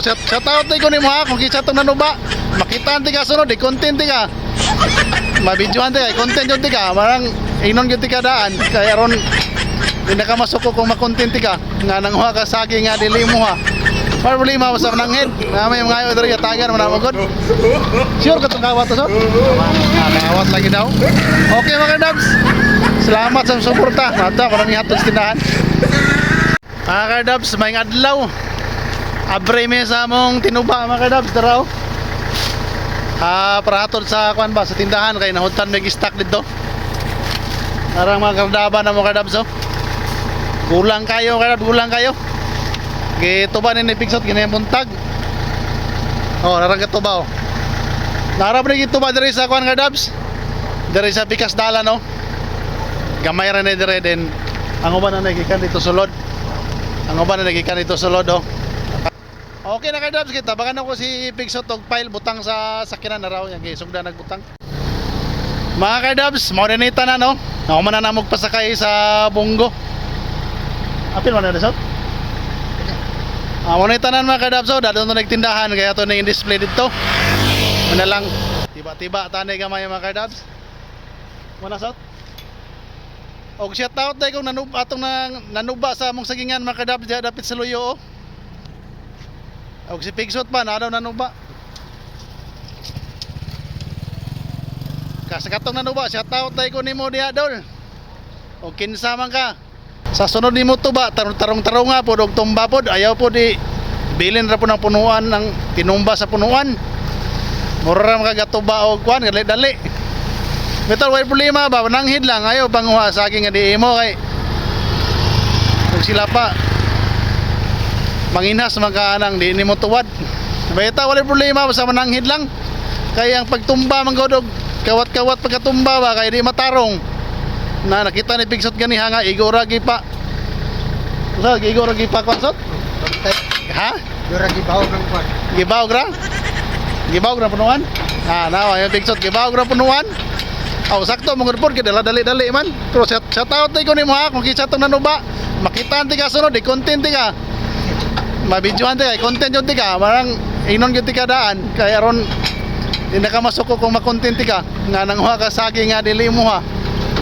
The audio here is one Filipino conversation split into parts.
Shout out ko ni mo ha, kung kisa itong nanuba. Makitaan ti ka sunod, content ti ka. Mabidyohan ti ka, content yun ti ka. Marang inon yun ti ka daan. Kaya ron, hindi ka masuko kung makontent ti ka. Nga nanghuha ka saging nga dili mo ha. Problema mo sa mananghid. May mga ayaw dari tagan mo na magod. Sure ka itong kawat to so? Kawat lagi daw. Okay mga Kardabs. Salamat sa suporta. Mata, maraming hatong tindahan. Mga Kardabs, may adlaw. Abre me sa among tinuba mga Kardabs. Daraw. Para hatod sa kuan ba sa tindahan kay nahutan may stock dito. Narang mga Kardaba na mga Kardabs oh. Gulang kayo Kardabs, gulang kayo. Gituba ni Pigsot gini buntag. Oh, narang gituba oh. Narap ni gituba diri sa kuan Kardabs. Diri sa Pikas Dalan no. Gamay ra ni dire din. Ang uban na nagikan dito sulod. Ang uban na nagikan dito sulod oh. Okay na Kardabs kita. Baka na ko si Pigsot og pile butang sa sakinan na raw yang gisugda nagbutang. Mga Kardabs, mo dinita na no. Ako man na namog pasakay sa Bunggo. Apil man na resort? Mo na tanan mga Kardabs, dato na nagtindahan kaya to na display dito. Muna lang tiba-tiba tanay gamay mga Kardabs. Muna sot. Og shout out day kung atong nanuba sa among sagingan mga Kardabs dapit sa Luyo oh. Og si Pigsot pa na daw nanuba. Kasakatong nanuba, shout out day ko nimo diha dol. Og kinsa man ka. Sa sunod nimo tuba, tarong-tarong nga po og tumba pod, ayaw po di bilin ra po ng punuan ng tinumba sa punuan. Mura ra magatuba og kuan, dali-dali. Metal way problema ba, nanghid lang ayaw panguha sa akin nga di imo kay ug sila pa manginas man ka anang di nimo tuwad. Beta wala problema sa mananghid lang. Kay ang pagtumba man god og kawat-kawat pagkatumba ba kay di matarong. Na nakita ni Pigsot ganiha nga igora gi pa. Usa igora gi pa konsot? Ha? Igora gibaw ng kwan. Gibaw gra? Gibaw gra punuan? Nawa yung Pigsot gibaw gra punuan. Aw sakto mong report kay dali-dali man. Pero shout out ko ni mo ha kung kisa tong nanuba. Makitaan ti ka sunod, content ti ka. Mabidyohan ti ka, content yun ti ka. Marang inon yun ti ka daan. Kaya ron hindi ka masuko kung makontent ti ka. Nga nanghuha ka saging nga dili mo ha.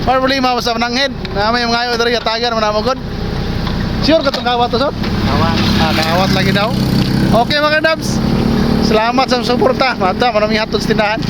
Problema mo sa mananghid. May mga ayaw dari tagan mo na magod. Sure ka itong kawat to so? Kawat lagi daw. Okay mga Kardabs. Salamat sa suporta. Mata, maraming hatod sa tindahan.